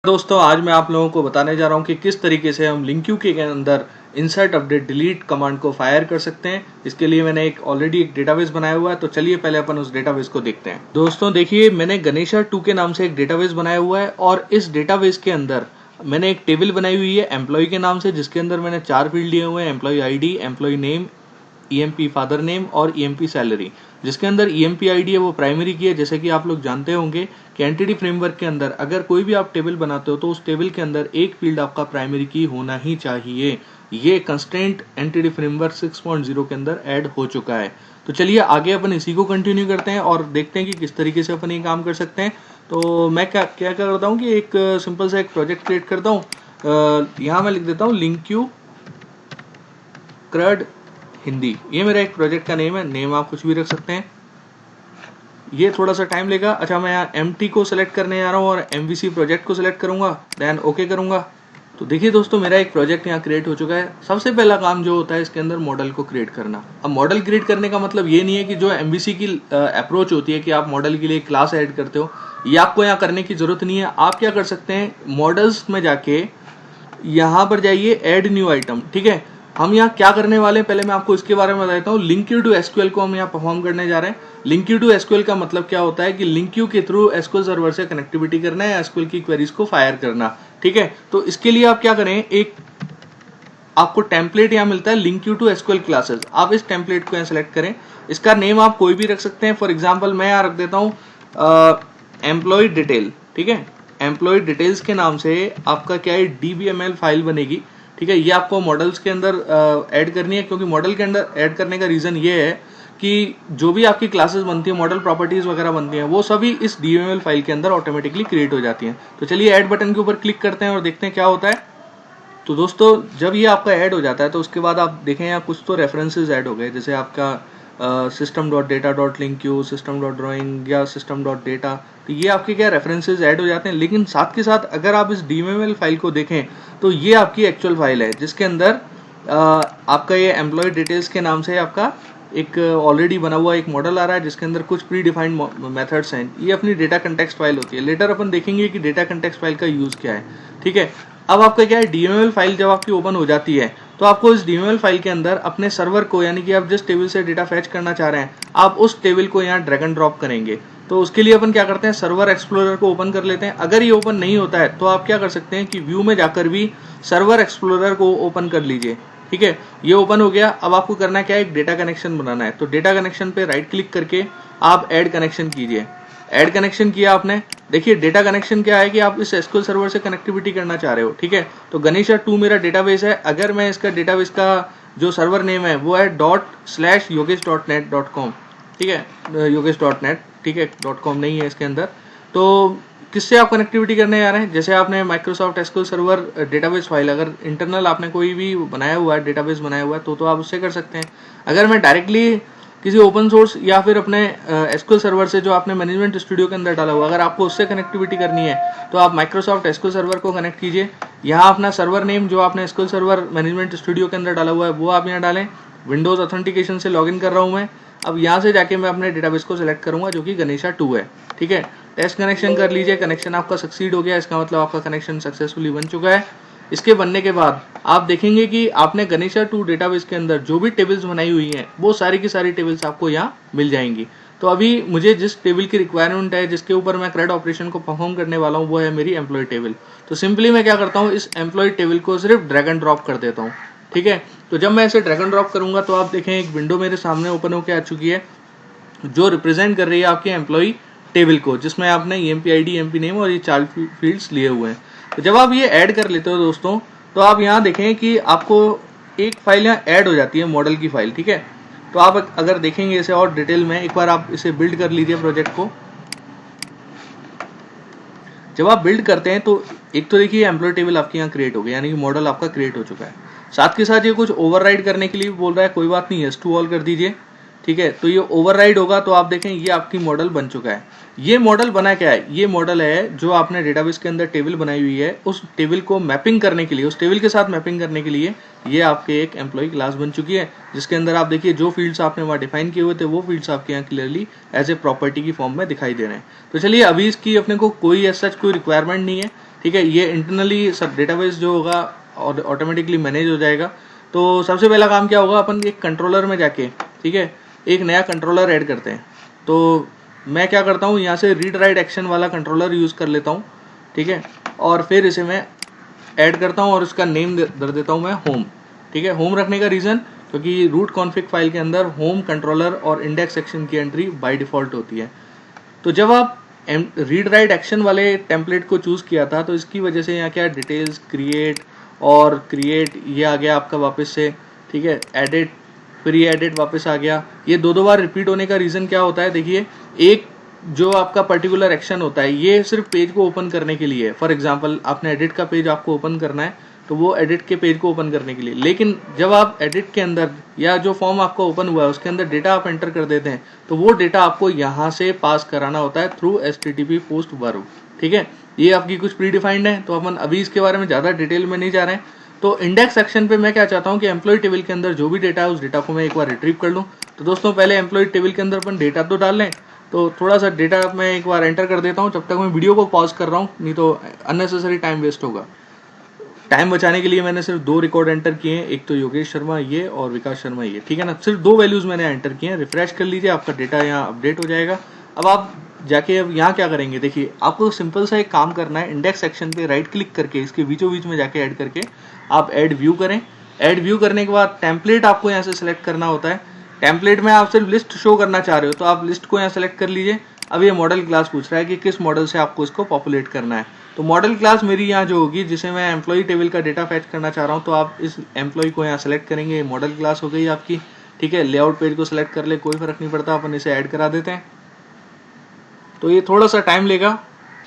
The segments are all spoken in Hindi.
दोस्तों आज मैं आप लोगों को बताने जा रहा हूं कि किस तरीके से हम लिंक्यू के अंदर इंसर्ट अपडेट डिलीट कमांड को फायर कर सकते हैं। इसके लिए मैंने ऑलरेडी एक डेटाबेस बनाया हुआ है, तो चलिए पहले अपन उस डेटाबेस को देखते हैं। दोस्तों देखिए, मैंने गणेशा 2 के नाम से एक डेटाबेस बनाया हुआ है और इस डेटाबेस के अंदर मैंने एक टेबल बनाई हुई है एम्प्लॉय के नाम से, जिसके अंदर मैंने 4 फील्ड लिए हुए हैं: employee ID, employee name, EMP father name और ईएमपी सैलरी। जिसके अंदर ईएमपी आईडी है वो प्राइमरी की है। जैसे कि आप लोग जानते होंगे कि एंटिटी फ्रेमवर्क के अंदर अगर कोई भी आप टेबल बनाते हो तो उस टेबल के अंदर एक फील्ड आपका प्राइमरी की होना ही चाहिए। ये कंस्ट्रेंट एंटिटी फ्रेमवर्क 6.0 के अंदर ऐड हो चुका है। तो चलिए आगे अपन इसी को कंटिन्यू करते हैं और देखते हैं कि किस तरीके से अपन ये काम कर सकते हैं। तो मैं क्या क्या करता हूँ कि एक सिंपल सा एक प्रोजेक्ट क्रिएट करता हूँ। यहाँ मैं लिख देता हूँ लिंक्यू क्रड हिंदी। ये मेरा एक प्रोजेक्ट का नेम है। नेम आप कुछ भी रख सकते हैं, ये थोड़ा सा टाइम लेगा। अच्छा, मैं यहाँ एमटी को सिलेक्ट करने जा रहा हूँ और एमवीसी प्रोजेक्ट को सिलेक्ट करूंगा, देन ओके करूंगा। तो देखिए दोस्तों, मेरा एक प्रोजेक्ट यहाँ क्रिएट हो चुका है। सबसे पहला काम जो होता है इसके अंदर मॉडल को क्रिएट करना। अब मॉडल क्रिएट करने का मतलब ये नहीं है कि जो एमवीसी की अप्रोच होती है कि आप मॉडल के लिए क्लास ऐड करते हो, ये आपको यहाँ करने की जरूरत नहीं है। आप क्या कर सकते हैं, मॉडल्स में जाके यहाँ पर जाइए, ऐड न्यू आइटम। ठीक है, हम यहाँ क्या करने वाले हैं पहले मैं आपको इसके बारे में बता देता हूँ। लिंक्यू टू एसक्यूएल को हम यहाँ परफॉर्म करने जा रहे हैं। लिंक्यू टू एसक्यूएल का मतलब क्या होता है कि लिंक्यू के थ्रू एसक्यूएल सर्वर से कनेक्टिविटी करना है, एसक्यूएल की क्वेरीज को फायर करना। ठीक है, तो इसके लिए आप क्या करें, एक आपको टेम्पलेट यहाँ मिलता है लिंक्यू टू एसक्यूएल क्लासेस। आप इस टेम्पलेट को यहाँ सेलेक्ट करें। इसका नेम आप कोई भी रख सकते हैं। फॉर एग्जाम्पल मैं यहाँ रख देता हूँ एम्प्लॉय डिटेल। ठीक है, एम्प्लॉय डिटेल्स के नाम से आपका क्या है, डीबीएमएल फाइल बनेगी। ठीक है, ये आपको मॉडल्स के अंदर ऐड करनी है, क्योंकि मॉडल के अंदर ऐड करने का रीजन ये है कि जो भी आपकी क्लासेस बनती है, मॉडल प्रॉपर्टीज वगैरह बनती हैं, वो सभी इस डीबीएमएल फाइल के अंदर ऑटोमेटिकली क्रिएट हो जाती हैं। तो चलिए ऐड बटन के ऊपर क्लिक करते हैं और देखते हैं क्या होता है। तो दोस्तों जब ये आपका ऐड हो जाता है तो उसके बाद आप देखें यहाँ कुछ तो रेफरेंसेस ऐड हो गए, जैसे आपका system dot data dot Linq, system dot drawing या सिस्टम डॉट डेटा। तो ये आपके क्या रेफरेंसेस ऐड हो जाते हैं। लेकिन साथ के साथ अगर आप इस डीएमएल फाइल को देखें तो ये आपकी एक्चुअल फाइल है, जिसके अंदर आपका ये एम्प्लॉय डिटेल्स के नाम से आपका एक ऑलरेडी बना हुआ एक मॉडल आ रहा है, जिसके अंदर कुछ प्री डिफाइंड मेथड्स हैं। ये अपनी डेटा कंटेक्स्ट फाइल होती है। लेटर अपन देखेंगे कि डेटा कंटेक्स्ट फाइल का यूज क्या है। ठीक है, अब आपका क्या है, डीएमएल फाइल जब आपकी ओपन हो जाती है तो आपको इस डीएमएल फाइल के अंदर अपने सर्वर को, यानी कि आप जिस टेबल से डेटा फैच करना चाह रहे हैं, आप उस टेबल को यहाँ ड्रैग एंड ड्रॉप करेंगे। तो उसके लिए अपन क्या करते हैं, सर्वर एक्सप्लोरर को ओपन कर लेते हैं। अगर ये ओपन नहीं होता है तो आप क्या कर सकते हैं कि व्यू में जाकर भी सर्वर एक्सप्लोरर को ओपन कर लीजिए। ठीक है, ये ओपन हो गया। अब आपको करना क्या है, एक डेटा कनेक्शन बनाना है। तो डेटा कनेक्शन पे राइट क्लिक करके आप ऐड कनेक्शन कीजिए। ऐड कनेक्शन किया आपने। देखिए डेटा कनेक्शन क्या है कि आप इस एसक्यूएल सर्वर से कनेक्टिविटी करना चाह रहे हो। ठीक है, तो गणेशा 2 मेरा डेटाबेस है। अगर मैं इसका डेटाबेस का जो सर्वर नेम है वो है ./yogesh.net.com। ठीक है, yogesh.net। ठीक है, .com नहीं है इसके अंदर। तो किससे आप कनेक्टिविटी करने जा रहे हैं, जैसे आपने Microsoft SQL server database file अगर इंटरनल आपने कोई भी बनाया हुआ है, डेटाबेस बनाया हुआ है, तो आप उससे कर सकते हैं। अगर मैं डायरेक्टली किसी ओपन सोर्स या फिर अपने एसक्यूएल सर्वर से जो आपने मैनेजमेंट स्टूडियो के अंदर डाला हुआ, अगर आपको उससे कनेक्टिविटी करनी है तो आप माइक्रोसॉफ्ट एसक्यूएल सर्वर को कनेक्ट कीजिए। यहाँ अपना सर्वर नेम जो आपने एसक्यूएल सर्वर मैनेजमेंट स्टूडियो के अंदर डाला हुआ है वो आप यहाँ डालें। विंडोज ऑथेंटिकेशन से लॉगिन कर रहा हूँ मैं। अब यहाँ से जाके मैं अपने डेटाबेस को सिलेक्ट करूंगा जो कि गणेशा 2 है। ठीक है, टेस्ट कनेक्शन कर लीजिए। कनेक्शन आपका सक्सीड हो गया, इसका मतलब आपका कनेक्शन सक्सेसफुली बन चुका है। इसके बनने के बाद आप देखेंगे कि आपने गणेशा 2 डेटाबेस के अंदर जो भी टेबल्स बनाई हुई हैं वो सारी की सारी टेबल्स आपको यहाँ मिल जाएंगी। तो अभी मुझे जिस टेबल की रिक्वायरमेंट है, जिसके ऊपर मैं क्रेड ऑपरेशन को परफॉर्म करने वाला हूँ, वो है मेरी एम्प्लॉय टेबल। तो सिंपली मैं क्या करता हूँ, इस एम्प्लॉय टेबल को सिर्फ ड्रैग एंड ड्रॉप कर देता हूँ। ठीक है, तो जब मैं इसे ड्रैग एंड ड्रॉप करूंगा तो आप देखें एक विंडो मेरे सामने ओपन होकर आ चुकी है, जो रिप्रेजेंट कर रही है आपके एम्प्लॉय टेबल को, जिसमें आपने ईएमपी आईडी, ईएमपी नेम और ये 4 फील्ड्स लिए हुए हैं। तो जब आप ये ऐड कर लेते हो दोस्तों, तो आप यहाँ देखें कि आपको एक फाइल यहाँ ऐड हो जाती है, मॉडल की फाइल। ठीक है, तो आप अगर देखेंगे इसे और डिटेल में, एक बार आप इसे बिल्ड कर लीजिए प्रोजेक्ट को। जब आप बिल्ड करते हैं तो एक तो देखिए एम्प्लॉय टेबल आपके यहाँ क्रिएट हो गया, यानी कि मॉडल आपका क्रिएट हो चुका है। साथ के साथ ये कुछ ओवरराइड करने के लिए बोल रहा है, कोई बात नहीं, यस टू ऑल कर दीजिए। ठीक है, तो ये ओवरराइड होगा तो आप देखें ये आपकी मॉडल बन चुका है। ये मॉडल बना क्या है, ये मॉडल है जो आपने डेटाबेस के अंदर टेबल बनाई हुई है, उस टेबल को मैपिंग करने के लिए, उस टेबल के साथ मैपिंग करने के लिए ये आपके एक एम्प्लॉय क्लास बन चुकी है, जिसके अंदर आप देखिए जो फील्ड्स आपने वहाँ डिफाइन किए हुए थे वो फील्ड्स आपके यहाँ क्लियरली एज ए प्रॉपर्टी की फॉर्म में दिखाई दे रहे हैं। तो चलिए अभी इसकी अपने को कोई एज सच कोई रिक्वायरमेंट नहीं है। ठीक है, ये इंटरनली सब डेटाबेस जो होगा और ऑटोमेटिकली मैनेज हो जाएगा। तो सबसे पहला काम क्या होगा, अपन एक कंट्रोलर में जाके, ठीक है, एक नया कंट्रोलर ऐड करते हैं। तो मैं क्या करता हूँ, यहाँ से रीड राइट एक्शन वाला कंट्रोलर यूज़ कर लेता हूँ, ठीक है, और फिर इसे मैं ऐड करता हूँ और इसका नेम दे देता हूँ मैं होम। ठीक है, होम रखने का रीज़न क्योंकि रूट कॉन्फ़िग फाइल के अंदर होम कंट्रोलर और इंडेक्स सेक्शन की एंट्री बाय डिफ़ॉल्ट होती है। तो जब आप रीड राइट एक्शन वाले टेम्पलेट को चूज़ किया था तो इसकी वजह से यहाँ क्या डिटेल्स क्रिएट और क्रिएट ये आ गया आपका वापस से, ठीक है, एडिट प्री एडिट वापस आ गया। ये दो बार रिपीट होने का रीज़न क्या होता है, देखिए, एक जो आपका पर्टिकुलर एक्शन होता है ये सिर्फ पेज को ओपन करने के लिए है। फॉर एग्जांपल आपने एडिट का पेज आपको ओपन करना है तो वो एडिट के पेज को ओपन करने के लिए, लेकिन जब आप एडिट के अंदर या जो फॉर्म आपका ओपन हुआ है उसके अंदर डेटा आप एंटर कर देते हैं तो वो डेटा आपको यहाँ से पास कराना होता है थ्रू HTTP पोस्ट वर्ब। ठीक है, ये आपकी कुछ प्री डिफाइंड है, तो अपन अभी इसके बारे में ज़्यादा डिटेल में नहीं जा रहे हैं। तो इंडेक्स सेक्शन पे मैं क्या चाहता हूँ कि एम्प्लॉय टेबल के अंदर जो भी डेटा है उस डेटा को मैं एक बार रिट्रीव कर लूँ। तो दोस्तों पहले एम्प्लॉय टेबल के अंदर अपन डेटा तो डाल लें, तो थोड़ा सा डेटा मैं एक बार एंटर कर देता हूँ जब तक मैं वीडियो को पॉज कर रहा हूँ, नहीं तो अननेसेसरी टाइम वेस्ट होगा। टाइम बचाने के लिए मैंने सिर्फ 2 रिकॉर्ड एंटर किए हैं, एक तो योगेश शर्मा ये और विकास शर्मा ये, ठीक है ना, सिर्फ 2 वैल्यूज़ मैंने एंटर किए हैं। रिफ्रेश कर लीजिए, आपका डेटा यहाँ अपडेट हो जाएगा। अब आप जाके अब यहाँ क्या करेंगे, देखिए आपको सिंपल सा एक काम करना है, इंडेक्स सेक्शन पे राइट क्लिक करके इसके बीचों बीच में जाके ऐड करके आप ऐड व्यू करें। ऐड व्यू करने के बाद टेम्पलेट आपको यहाँ से सिलेक्ट करना होता है। टेम्पलेट में आप सिर्फ लिस्ट शो करना चाह रहे हो तो आप लिस्ट को यहाँ सेलेक्ट कर लीजिए। अब ये मॉडल क्लास पूछ रहा है कि किस मॉडल से आपको इसको पॉपुलेट करना है, तो मॉडल क्लास मेरी यहाँ जो होगी जिसे मैं एम्प्लॉय टेबल का डेटा फैच करना चाह रहा हूँ, तो आप इस एम्प्लॉय को यहाँ सेलेक्ट करेंगे, मॉडल क्लास हो गई आपकी। ठीक है, लेआउट पेज को सिलेक्ट कर ले, कोई फर्क नहीं पड़ता, अपन इसे ऐड करा देते हैं। तो ये थोड़ा सा टाइम लेगा।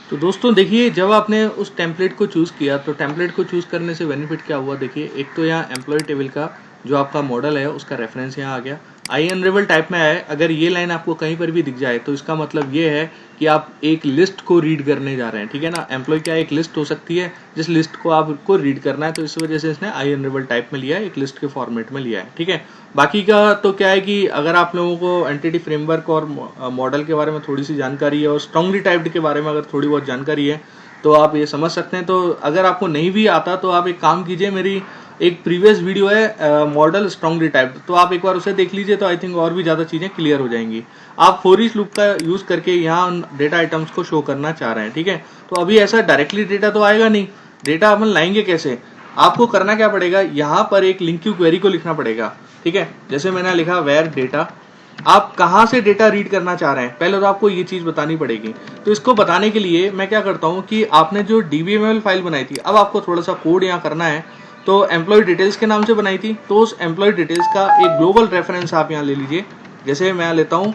तो दोस्तों देखिए, जब आपने उस टेम्पलेट को चूज़ किया तो टेम्पलेट को चूज़ करने से बेनिफिट क्या हुआ, देखिए एक तो यहाँ एम्प्लॉय टेबल का जो आपका मॉडल है उसका रेफरेंस यहाँ आ गया, IEnable टाइप में आया है। अगर ये लाइन आपको कहीं पर भी दिख जाए तो इसका मतलब ये है कि आप एक लिस्ट को रीड करने जा रहे हैं। ठीक है ना, एम्प्लॉय क्या एक लिस्ट हो सकती है जिस लिस्ट को आपको रीड करना है, तो इस वजह से इसने IEnable टाइप में लिया है, एक लिस्ट के फॉर्मेट में लिया है। ठीक है, बाकी का तो क्या है कि अगर आप लोगों को एंटिटी फ्रेमवर्क और मॉडल के बारे में थोड़ी सी जानकारी है और स्ट्रांगली टाइप्ड के बारे में अगर थोड़ी बहुत जानकारी है तो आप ये समझ सकते हैं। तो अगर आपको नहीं भी आता तो आप एक काम कीजिए, मेरी एक प्रीवियस वीडियो है मॉडल स्ट्रांगली टाइप्ड, तो आप एक बार उसे देख लीजिए, तो आई थिंक और भी ज़्यादा चीज़ें क्लियर हो जाएंगी। आप फॉर ईच लूप का यूज़ करके यहाँ डेटा आइटम्स को शो करना चाह रहे हैं। ठीक है, तो अभी ऐसा डायरेक्टली डेटा तो आएगा नहीं, डेटा अपन लाएंगे कैसे, आपको करना क्या पड़ेगा, यहाँ पर एक लिंक क्यू क्वेरी को लिखना पड़ेगा। ठीक है, जैसे मैंने लिखा वेयर डेटा, आप कहाँ से डेटा रीड करना चाह रहे हैं पहले तो आपको ये चीज़ बतानी पड़ेगी। तो इसको बताने के लिए मैं क्या करता हूँ कि आपने जो DBML फाइल बनाई थी, अब आपको थोड़ा सा कोड यहाँ करना है। तो एम्प्लॉय डिटेल्स के नाम से बनाई थी, तो उस एम्प्लॉय डिटेल्स का एक ग्लोबल रेफरेंस आप यहाँ ले लीजिए। जैसे मैं लेता हूँ,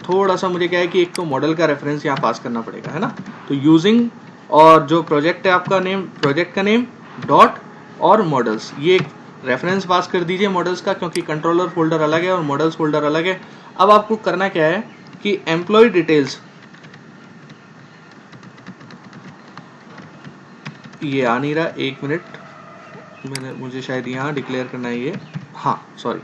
थोड़ा सा मुझे क्या है कि एक तो मॉडल का रेफरेंस यहाँ पास करना पड़ेगा, है ना। तो यूजिंग और जो प्रोजेक्ट है आपका नेम, प्रोजेक्ट का नेम डॉट और मॉडल्स, ये रेफरेंस पास कर दीजिए मॉडल्स का, क्योंकि कंट्रोलर फोल्डर अलग है और मॉडल्स फोल्डर अलग है। अब आपको करना क्या है कि एम्प्लॉय डिटेल्स, ये आ नहीं रहा, एक मिनट, मुझे शायद यहाँ डिक्लेयर करना है ये, हाँ सॉरी।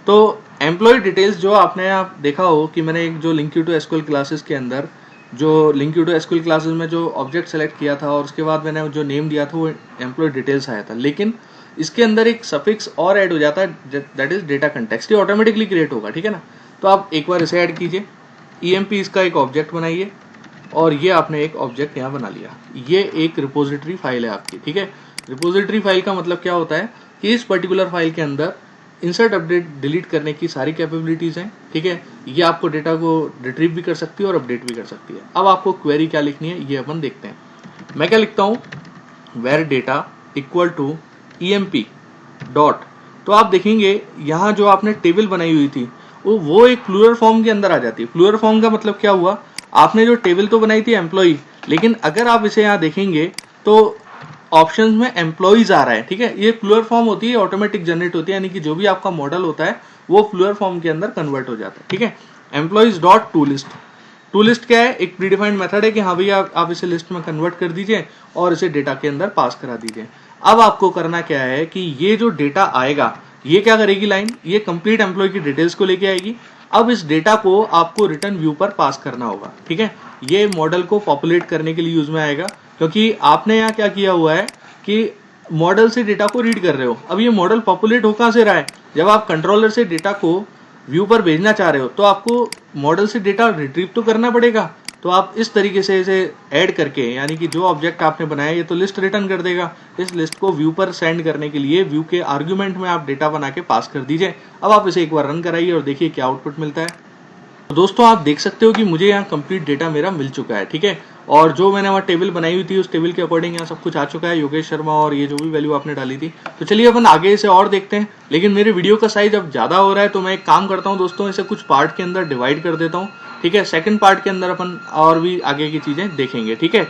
तो एम्प्लॉय डिटेल्स जो आपने आप देखा हो कि मैंने एक जो link you to SQL classes के अंदर जो link you to SQL classes में जो ऑब्जेक्ट सेलेक्ट किया था और उसके बाद मैंने जो नेम दिया था वो एम्प्लॉय डिटेल्स आया था, लेकिन इसके अंदर एक सफिक्स और ऐड हो जाता है, दैट इज डेटा कंटेक्स्ट, ये ऑटोमेटिकली क्रिएट होगा। ठीक है ना, तो आप एक बार इसे ऐड कीजिए, EMP इसका एक ऑब्जेक्ट बनाइए और ये आपने एक ऑब्जेक्ट यहाँ बना लिया, ये एक रिपोजिटरी फाइल है आपकी। ठीक है, रिपोजिटरी फाइल का मतलब क्या होता है कि इस पर्टिकुलर फाइल के अंदर इंसर्ट अपडेट डिलीट करने की सारी कैपेबिलिटीज़ हैं। ठीक है, ये आपको डेटा को रिट्रीव भी कर सकती है और अपडेट भी कर सकती है। अब आपको क्वेरी क्या लिखनी है ये अपन देखते हैं। मैं क्या लिखता हूँ, where data equal to EMP dot, तो आप देखेंगे यहाँ जो आपने टेबल बनाई हुई थी वो एक प्लूरल फॉर्म के अंदर आ जाती है। प्लूरल फॉर्म का मतलब क्या हुआ, आपने जो टेबल तो बनाई थी एम्प्लॉय, लेकिन अगर आप इसे यहाँ देखेंगे तो ऑप्शंस में एम्प्लॉयज आ रहा है। ठीक है, ये प्लूरल फॉर्म होती है, ऑटोमेटिक जनरेट होती है, यानी कि जो भी आपका मॉडल होता है वो प्लूरल फॉर्म के अंदर कन्वर्ट हो जाता है। ठीक है, employees dot to list, to list क्या है, एक प्रीडिफाइंड मेथड है कि हाँ भैया आप इसे लिस्ट में कन्वर्ट कर दीजिए और इसे डेटा के अंदर पास करा दीजिए। अब आपको करना क्या है कि ये जो डेटा आएगा ये क्या करेगी लाइन, ये कंप्लीट एम्प्लॉय की डिटेल्स को लेके आएगी। अब इस डेटा को आपको रिटर्न व्यू पर पास करना होगा। ठीक है, ये मॉडल को पॉपुलेट करने के लिए यूज में आएगा, क्योंकि आपने यहाँ क्या किया हुआ है कि मॉडल से डेटा को रीड कर रहे हो। अब ये मॉडल पॉपुलेट हो कहाँ से रहा है, जब आप कंट्रोलर से डेटा को व्यू पर भेजना चाह रहे हो तो आपको मॉडल से डेटा रिट्रीव तो करना पड़ेगा। तो आप इस तरीके से इसे ऐड करके, यानी कि जो ऑब्जेक्ट आपने बनाया ये तो लिस्ट रिटर्न कर देगा, इस लिस्ट को व्यू पर सेंड करने के लिए व्यू के आर्ग्यूमेंट में आप डेटा बना के पास कर दीजिए। अब आप इसे एक बार रन कराइए और देखिए क्या आउटपुट मिलता है। तो दोस्तों आप देख सकते हो कि मुझे यहाँ कंप्लीट डेटा मेरा मिल चुका है, ठीक है। और जो मैंने वहाँ टेबल बनाई हुई थी उस टेबल के अकॉर्डिंग यहाँ सब कुछ आ चुका है, योगेश शर्मा और ये जो भी वैल्यू आपने डाली थी। तो चलिए अपन आगे इसे और देखते हैं, लेकिन मेरे वीडियो का साइज अब ज़्यादा हो रहा है तो मैं एक काम करता हूँ दोस्तों, इसे कुछ पार्ट के अंदर डिवाइड कर देता हूँ, ठीक है। सेकंड पार्ट के अंदर अपन और भी आगे की चीज़ें देखेंगे, ठीक है।